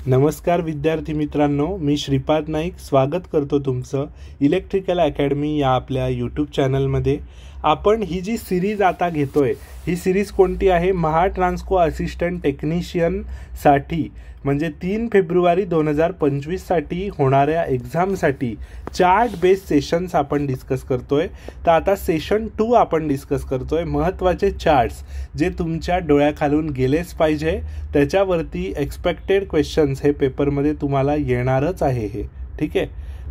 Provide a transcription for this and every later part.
नमस्कार विद्यार्थी मित्रांनो, मी श्रीपाद नाईक स्वागत करतो तुमचं इलेक्ट्रिकल अकॅडमी या आपल्या यूट्यूब चॅनलमध्ये। आपण ही जी सिरीज आता घेतोय ही सिरीज कोणती आहे? महा ट्रान्सको असिस्टंट टेक्निशियनसाठी म्हणजे 3 फेब्रुवारी 2025 साठी होणाऱ्या एक्झामसाठी चार्ट बेस्ड सेशन्स आपण डिस्कस करतोय। तर आता सेशन 2 आपण डिस्कस करतोय। महत्त्वाचे चार्ट्स जे तुमच्या डोळ्याखालून गेलेच पाहिजे, त्याच्यावरती एक्सपेक्टेड क्वेश्चन्स हे पेपरमध्ये तुम्हाला येणारच आहे हे, ठीक आहे।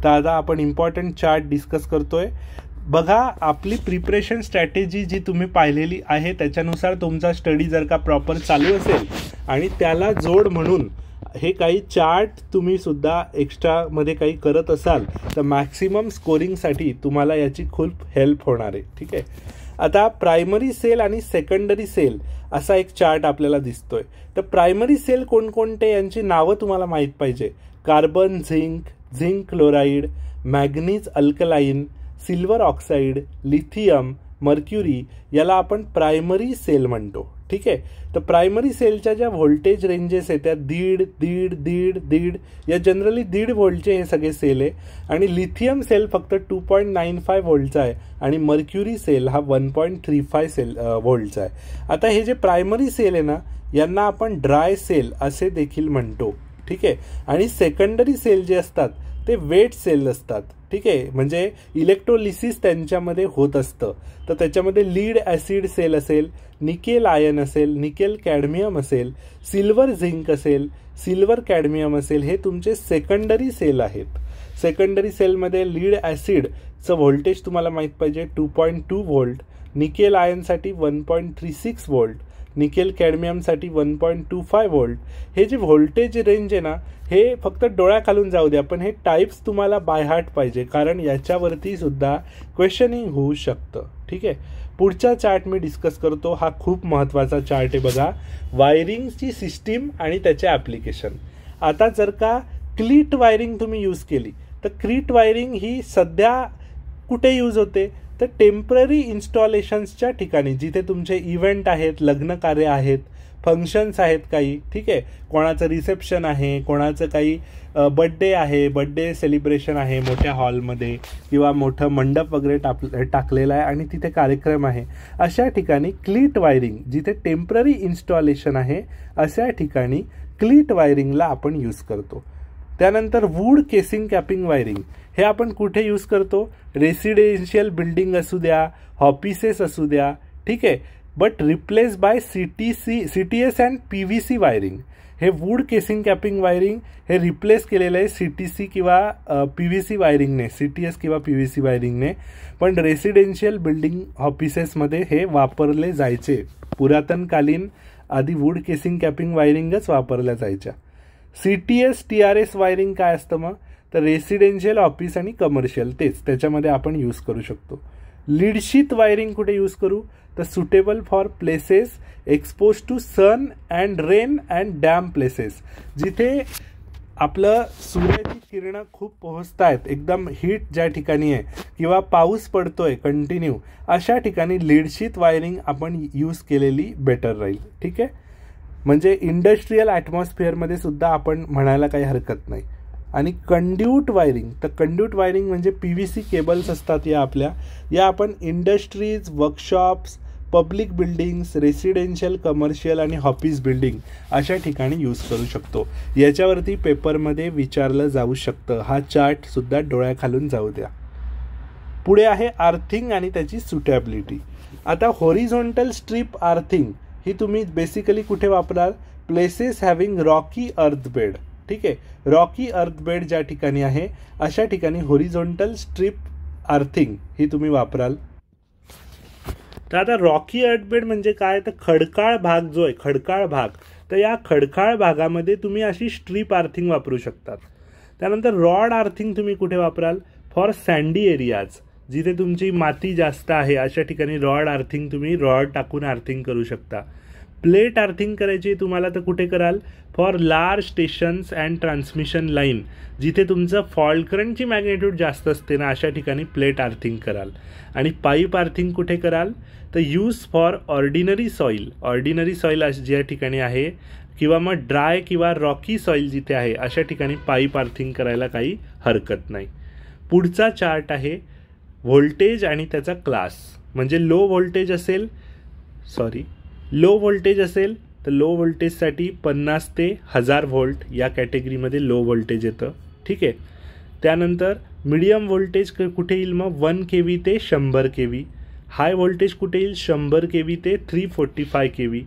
तर आता आपण इम्पॉर्टंट चार्ट डिस्कस करतोय। बघा, आपली प्रिपरेशन स्ट्रॅटेजी जी तुम्ही पाहिलेली आहे त्याच्यानुसार तुमचा स्टडी जर का प्रॉपर चालू असेल आणि त्याला जोड म्हणून हे काही चार्ट तुम्ही सुद्धा एक्स्ट्रामध्ये काही करत असाल तर मॅक्सिमम स्कोरिंगसाठी तुम्हाला याची खूप हेल्प होणार आहे, ठीक आहे। आता प्रायमरी सेल आणि सेकंडरी सेल असा एक चार्ट आपल्याला दिसतोय। तर प्रायमरी सेल कोणकोणते यांची नावं तुम्हाला माहीत पाहिजे। Carbon, zinc chloride, manganese alkaline, silver oxide, lithium, mercury याला आपण प्रायमरी सेल म्हणतो, ठीक आहे। तर प्रायमरी सेलच्या ज्या व्होल्टेज रेंजेस आहेत त्या 1.5 या जनरली 1.5 व्होल्टचे हे सगळे सेल आहे। आणि लिथियम सेल फक्त 2.95 व्होल्टचा आहे आणि मर्क्युरी सेल हा 1.35 व्होल्टचा आहे। आता हे जे प्रायमरी सेल आहे ना, यांना आपण ड्राय सेल असे देखील म्हणतो, ठीक आहे। आणि सेकंडरी सेल जे असतात ते वेट सेल असतात, ठीक आहे। म्हणजे इलेक्ट्रोलिसिस त्यांच्यामध्ये होत असतं। तर त्याच्यामध्ये लीड ॲसिड सेल असेल, निकेल आयन असेल, निकेल कॅडमियम असेल, सिल्वर झिंक असेल, सिल्वर कॅडमियम असेल, हे तुमचे सेकंडरी सेल आहेत। सेकंडरी सेलमध्ये लीड ॲसिडचं व्होल्टेज तुम्हाला माहीत पाहिजे 2.2 व्होल्ट, निकेल आयनसाठी 1.36 व्होल्ट, निकेल कॅडमियमसाठी 1.25 व्होल्ट। हे जे व्होल्टेज रेंज आहे ना, हे फक्त डोळ्याखालून जाऊ द्या, पण हे टाईप्स तुम्हाला बाय हार्ट पाहिजे, कारण याच्यावरती सुद्धा क्वेश्चनिंग होऊ शकतं, ठीक आहे। पुढचा चार्ट मी डिस्कस करतो। हा खूप महत्त्वाचा चार्ट आहे बघा, वायरिंगची सिस्टीम आणि त्याचे ॲप्लिकेशन। आता जर का क्लीट वायरिंग तुम्ही यूज केली तर क्लीट वायरिंग ही सध्या कुठे यूज होते? तर टेम्पररी इन्स्टॉलेशन्सच्या ठिकाणी, जिथे तुमचे इव्हेंट आहेत, लग्न कार्य आहेत, फंक्शन्स आहेत काही, ठीक आहे। कोणाचं रिसेप्शन आहे, कोणाचं काही बड्डे आहे, बड्डे सेलिब्रेशन आहे मोठ्या हॉलमध्ये, किंवा मोठं मंडप वगैरे टाकलेलं आहे आणि तिथे कार्यक्रम आहे, अशा ठिकाणी क्लीट वायरिंग, जिथे टेम्पररी इन्स्टॉलेशन आहे अशा ठिकाणी क्लीट वायरिंगला आपण यूज करतो। त्यानंतर वूड केसिंग कॅपिंग वायरिंग हे आपण कुठे यूज करतो? रेसिडेन्शियल बिल्डिंग असू द्या, ऑफिसेस असू द्या, ठीक आहे। But replace by CTS and PVC wiring. हे वूड केसिंग कॅपिंग वायरिंग हे रिप्लेस केलेलं आहे CTC किंवा PVC वायरिंगने, CTS किंवा PVC वायरिंगने। पण रेसिडेन्शियल बिल्डिंग ऑफिसेसमध्ये हे वापरले जायचे। पुरातनकालीन आधी वूड केसिंग कॅपिंग वायरिंगच वापरल्या जायच्या। CTS TRS वायरिंग काय असतं मग? तर रेसिडेन्शियल, ऑफिस आणि कमर्शियल तेच, त्याच्यामध्ये आपण यूज करू शकतो। लीडशीथ वायरिंग कुठे यूज करू? तर suitable for places expose to sun and rain and damp places, जिथे आपलं सूर्याची किरणं खूप पोहोचत आहेत, एकदम हीट ज्या ठिकाणी आहे किंवा पाऊस पडतोय कंटिन्यू, अशा ठिकाणी लीडशीथ वायरिंग आपण यूज केलेली बेटर राहील, ठीक आहे। म्हणजे इंडस्ट्रियल ॲटमॉस्फिअरमध्ये सुद्धा आपण म्हणायला काही हरकत नाही। आणि कंड्यूट वायरिंग, तर कंड्यूट वायरिंग म्हणजे PVC केबल्स असतात या आपण industries, workshops, public buildings, residential, commercial आणि ऑफिस बिल्डिंग अशा ठिकाणी यूज करू शकतो। याच्यावरती पेपरमध्ये विचारलं जाऊ शकतं। हा चार्ट सुद्धा डोळ्याखालून जाऊ द्या। पुढे आहे आर्थिंग आणि त्याची सुटेबिलिटी। आता हॉरिझॉन्टल स्ट्रीप आर्थिंग ही तुम्ही बेसिकली कुठे वापराल? प्लेसेस हॅव्हिंग रॉकी अर्थबेड, ठीक आहे। रॉकी अर्थबेड ज्या ठिकाणी आहे अशा ठिकाणी हॉरिझॉन्टल स्ट्रीप आर्थिंग ही तुम्ही वापराल। तर आता रॉकी अर्थबेड म्हणजे काय? तर खडकाळ भाग जो आहे, खडकाळ भाग, तर या खडकाळ भागामध्ये तुम्ही अशी स्ट्रीप आर्थिंग वापरू शकतात। त्यानंतर रॉड आर्थिंग तुम्ही कुठे वापराल? फॉर सँडी एरियाज, जिथे तुमची माती जास्त आहे अशा ठिकाणी रॉड आर्थिंग, तुम्ही रॉड टाकून आर्थिंग करू शकता। प्लेट आर्थिंग करायची तुम्हाला तर कुठे कराल? For large stations and transmission line, जिथे तुमचं फॉल्ट करंटची मॅग्नेट्यूड जास्त असते ना, अशा ठिकाणी प्लेट आर्थिंग कराल। आणि पाईप आर्थिंग कुठे कराल? तर use for ordinary soil, ordinary soil ज्या ठिकाणी आहे किंवा मग ड्राय किंवा रॉकी सॉईल जिथे आहे अशा ठिकाणी पाईप अर्थिंग करायला काही हरकत नाही. पुढचा चार्ट आहे व्होल्टेज आणि त्याचा क्लास. म्हणजे लो व्होल्टेज असेल तर लो व्होल्टेजसाठी 50 ते 1000 व्होल्ट या कॅटेगरीमध्ये लो व्होल्टेज येतं. ठीक आहे. त्यानंतर मीडियम व्होल्टेज कुठे येईल मग 1 kV ते 100 kV. हाय व्होल्टेज कुठे येईल 100 kV ते 345 kV.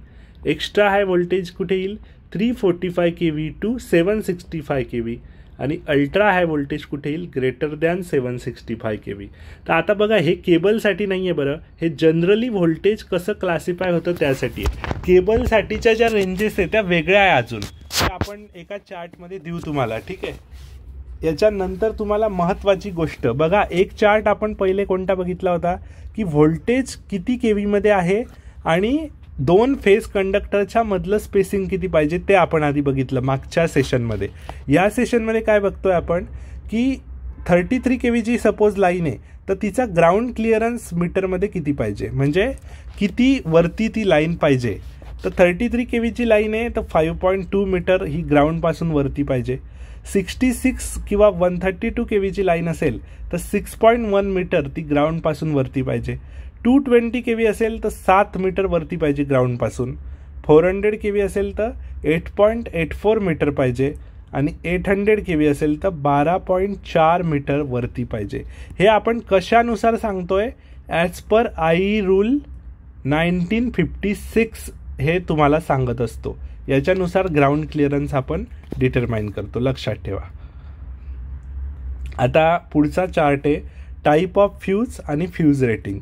एक्स्ट्रा हाय व्होल्टेज कुठे येईल 345 kV टू 765 kV. आणि अल्ट्रा हाय व्होल्टेज कुठे येईल ग्रेटर दॅन 765 kV. तर आता बघा हे केबलसाठी नाही आहे बरं, हे जनरली व्होल्टेज कसं क्लासिफाय होतं त्यासाठी आहे. केबलसाठीच्या ज्या रेंजेस आहेत त्या वेगळ्या आहे अजून, ते आपण एका चार्टमध्ये देऊ तुम्हाला. ठीक आहे. याच्यानंतर तुम्हाला महत्त्वाची गोष्ट बघा, एक चार्ट आपण पहिले कोणता बघितला होता की व्होल्टेज किती केवीमध्ये आहे आणि 2 फेज कंडक्टरच्या मधलं स्पेसिंग किती पाहिजे ते आपण आधी बघितलं मागच्या सेशनमध्ये. या सेशनमध्ये काय बघतोय आपण की 33 kVची सपोज लाईन आहे तर तिचा ग्राउंड क्लिअरन्स मीटरमध्ये किती पाहिजे, म्हणजे किती वरती ती लाईन पाहिजे. तर 33 kVची लाईन आहे तर 5.2 मीटर ही ग्राउंडपासून वरती पाहिजे. 66 किंवा 132 kVची लाईन असेल तर 6.1 मीटर ती ग्राउंडपासून वरती पाहिजे. 220 kV असेल तर 7 मीटर वरती पाहिजे ग्राउंडपासून. 400 kV असेल तर 8.84 मीटर पाहिजे आणि 800 kV असेल तर 12.4 मीटर वरती पाहिजे. हे आपण कशानुसार सांगतोय, ॲज पर आई रूल 1956 हे तुम्हाला सांगत असतो. याच्यानुसार ग्राउंड क्लिअरन्स आपण डिटरमाइन करतो, लक्षात ठेवा. आता पुढचा चार्ट आहे टाईप ऑफ फ्यूज आणि फ्यूज रेटिंग.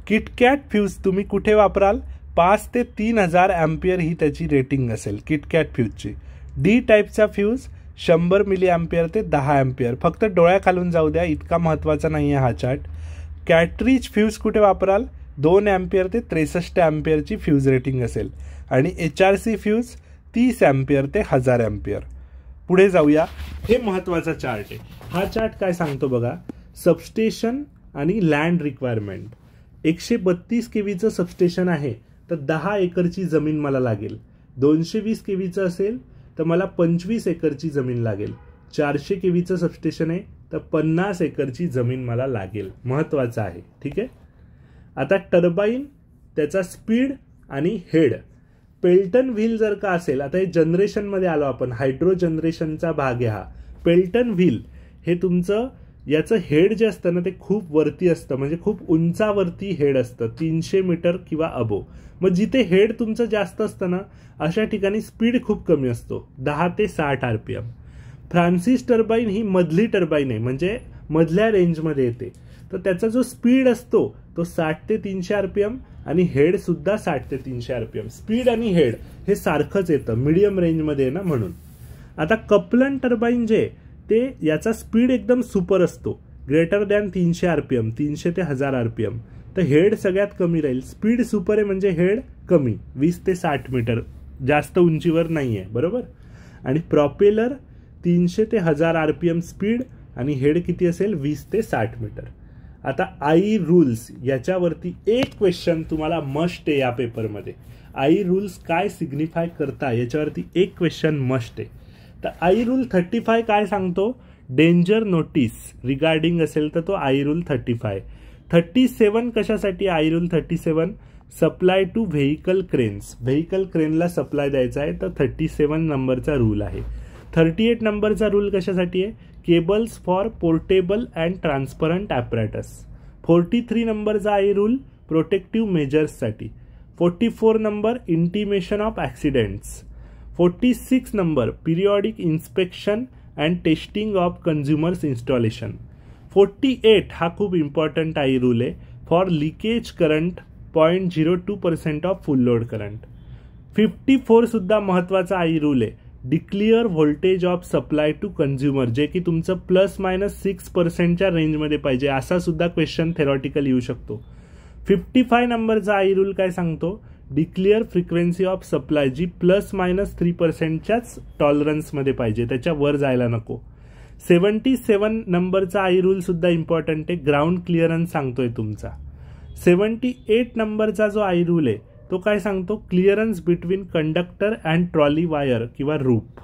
किटकॅट फ्यूज तुम्ही कुठे वापराल, 5 ते 3000 अँपियर ही त्याची रेटिंग असेल किटकॅट फ्यूजची. डी टाईपचा फ्यूज 100 मिली अँपियर ते 10 अँपियर. फक्त डोळ्या खालून जाऊ द्या, इतका महत्त्वाचा नाही आहे हा चार्ट. कॅट्रिज फ्यूज कुठे वापराल, 2 अँपियर ते 63 अँपियरची फ्यूज रेटिंग असेल. आणि HRC फ्यूज 30 अँपियर ते 1000 अँपियर. पुढे जाऊया, हे महत्त्वाचा चार्ट आहे. हा चार्ट काय सांगतो बघा, सबस्टेशन आणि लँड रिक्वायरमेंट. 132 kVचं सबस्टेशन आहे तर 10 एकरची जमीन मला लागेल. 220 kVचं असेल तर मला 25 एकरची जमीन लागेल. 400 kVचं सबस्टेशन आहे तर 50 एकरची जमीन मला लागेल. महत्त्वाचं आहे. ठीक आहे. आता टर्बाईन, त्याचा स्पीड आणि हेड. पेल्टन व्हील जर का असेल, आता हे जनरेशनमध्ये आलो आपण, हायड्रो जनरेशनचा भाग आहे हा. पेल्टन व्हील हे तुमचं याचं हेड जे असतं ना ते खूप वरती असतं, म्हणजे खूप उंचावरती हेड असतं, 300 मीटर किंवा अबो. मग जिथे हेड तुमचं जास्त असतं ना अशा ठिकाणी स्पीड खूप कमी असतो, 10 ते 60 RPM. फ्रान्सिस टर्बाईन ही मधली टर्बाईन आहे, म्हणजे मधल्या रेंजमध्ये येते. तर त्याचा जो स्पीड असतो तो 60 ते 300 RPM आणि हेड सुद्धा 60 ते 300 RPM. स्पीड आणि हेड हे सारखंच येतं, मिडियम रेंजमध्ये आहे ना म्हणून. आता कपलन टर्बाईन जे ते याचा स्पीड एकदम सुपर असतो, ग्रेटर दॅन 300 RPM, 300 ते 1000 RPM. तर हेड सगळ्यात कमी राहील. स्पीड सुपर आहे म्हणजे हेड कमी, 20 ते 60 मीटर, जास्त उंचीवर नाही आहे, बरोबर. आणि प्रॉपेलर 300 ते 1000 RPM स्पीड आणि हेड किती असेल 20 ते 60 मीटर. आता आई रूल्स याच्यावरती एक क्वेश्चन तुम्हाला मस्ट आहे या पेपरमध्ये. आई रूल्स काय सिग्निफाय करता याच्यावरती एक क्वेश्चन मस्ट आहे. तर आई रूल 35 काय सांगतो, डेंजर नोटीस रिगार्डिंग असेल तर तो आई रूल 35. 37 कशासाठी I rule 37, supply to vehicle cranes. Vehicle क्रेनला सप्लाय द्यायचा आहे तर 37 नंबरचा रूल आहे. 38 नंबरचा रूल कशासाठी आहे, cables for portable and transparent apparatus. 43 नंबरचा आई रूल प्रोटेक्टिव्ह मेजर्ससाठी. 44 number intimation of accidents. 46 number periodic inspection and testing of consumers installation. 48 हा खूप इम्पॉर्टंट आई रूल आहे, for leakage current 0.02% of full load current. 54 सुद्धा महत्त्वाचा I rule आहे, declare voltage of supply to consumer, जे की तुमचं ±6%च्या रेंजमध्ये पाहिजे. असा सुद्धा क्वेश्चन थेरॉटिकल येऊ शकतो. 55 नंबरचा आई रूल काय सांगतो, डिक्लिअर फ्रिक्वेन्सी ऑफ सप्लाय, जी ±3%च्याच टॉलरन्समध्ये पाहिजे, त्याच्या वर जायला नको. 77 नंबरचा आई रूल सुद्धा इम्पॉर्टंट आहे, ग्राउंड क्लिअरन्स सांगतोय तुमचा. 78 नंबरचा जो आई रूल आहे तो काय सांगतो, clearance between conductor and trolley wire किंवा रूप.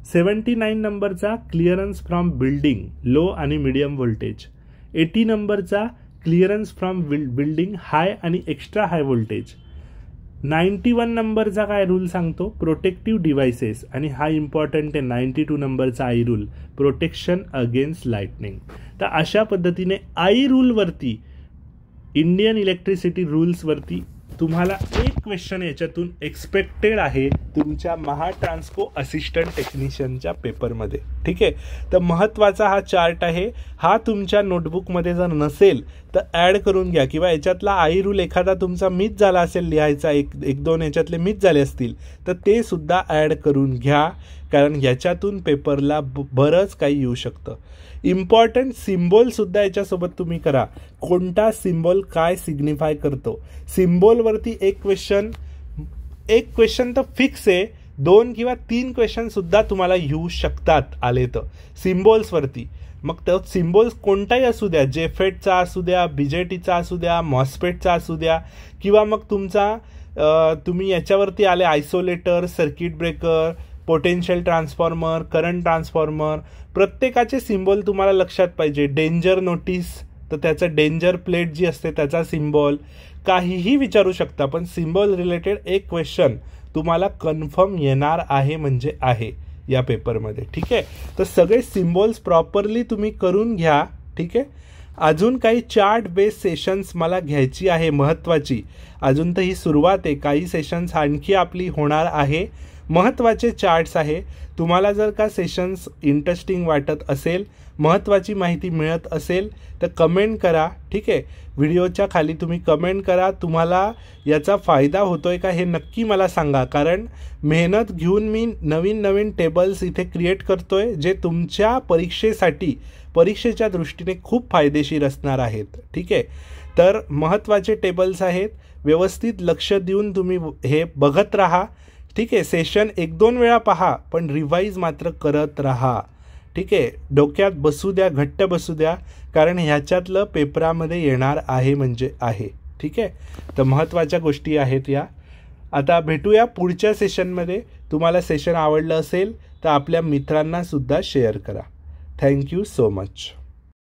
79 नंबरचा क्लिअरन्स फ्रॉम बिल्डिंग लो आणि मिडियम व्होल्टेज. 80 नंबरचा क्लिअरन्स फ्रॉम बिल्डिंग हाय आणि एक्स्ट्रा हाय व्होल्टेज. 91 नंबरचा काय रूल सांगतो, प्रोटेक्टिव्ह डिव्हाइसेस, आणि हा इम्पॉर्टंट आहे 92 नंबरचा I rule, protection against lightning. तर अशा पद्धतीने आई रूलवरती, इंडियन इलेक्ट्रिसिटी रूल्सवरती तुम्हाला एक क्वेश्चन याच्यातून एक्सपेक्टेड आहे तुमच्या महाट्रान्सको असिस्टंट टेक्निशियनच्या पेपरमध्ये. ठीक आहे, तर महत्त्वाचा हा चार्ट आहे. हा तुमच्या नोटबुकमध्ये जर नसेल तर ॲड करून घ्या, किंवा याच्यातला आई रूल एखादा तुमचा मिस झाला असेल लिहायचा, एक दोन याच्यातले मिस झाले असतील तर ते सुद्धा ॲड करून घ्या, कारण याच्यातून पेपरला बरंच काही येऊ शकतं. इम्पॉर्टंट सिम्बॉलसुद्धा याच्यासोबत तुम्ही करा, कोणता सिम्बॉल काय सिग्निफाय करतो. सिम्बॉलवरती एक क्वेश्चन तर फिक्स आहे, 2 किंवा 3 क्वेश्चनसुद्धा तुम्हाला येऊ शकतात आले तर सिम्बॉल्सवरती. मग तो सिम्बॉल्स कोणताही असू द्या, जेफेटचा असू द्या, बीजेटीचा असू द्या, मॉस्फेटचा असू द्या, किंवा मग तुम्ही याच्यावरती आले isolator, circuit breaker, potential transformer, current transformer, प्रत्येकाचे सिम्बॉल तुम्हाला लक्षात पाहिजे. डेंजर नोटीस तर त्याचं डेंजर प्लेट जी असते त्याचा सिम्बॉल, काहीही विचारू शकता, पण सिम्बॉल रिलेटेड एक क्वेश्चन तुम्हाला कन्फर्म येणार आहे म्हणजे आहे या पेपरमध्ये. ठीक आहे, तर सगळे सिम्बॉल्स प्रॉपरली तुम्ही करून घ्या. ठीक आहे, अजून काही चार्ट बेस सेशन्स मला घ्यायची आहे महत्त्वाची. अजून तर ही सुरुवात आहे, काही सेशन्स आणखी आपली होणार आहे. महत्त्वाचे चार्ट्स आहे. तुम्हाला जर का सेशन्स इंटरेस्टिंग वाटत असेल, महत्त्वाची माहिती मिळत असेल तर कमेंट करा. ठीक आहे, व्हिडिओच्या खाली तुम्ही कमेंट करा. तुम्हाला याचा फायदा होतोय का हे नक्की मला सांगा, कारण मेहनत घेऊन मी नवीन टेबल्स इथे क्रिएट करतोय जे तुमच्या परीक्षेच्या दृष्टीने खूप फायदेशीर असणार आहेत. ठीक आहे, तर महत्त्वाचे टेबल्स आहेत, व्यवस्थित लक्ष देऊन तुम्ही हे बघत राहा. ठीक आहे, सेशन 1-2 वेळा पहा, पण रिवाईज मात्र करत राहा. ठीक आहे, डोक्यात बसू द्या, घट्ट बसू द्या, कारण ह्याच्यातलं पेपरामध्ये येणार आहे म्हणजे आहे. ठीक आहे, तर महत्त्वाच्या गोष्टी आहेत या. आता भेटूया पुढच्या सेशनमध्ये. तुम्हाला सेशन आवडलं असेल तर आपल्या मित्रांना सुद्धा शेअर करा. Thank you so much.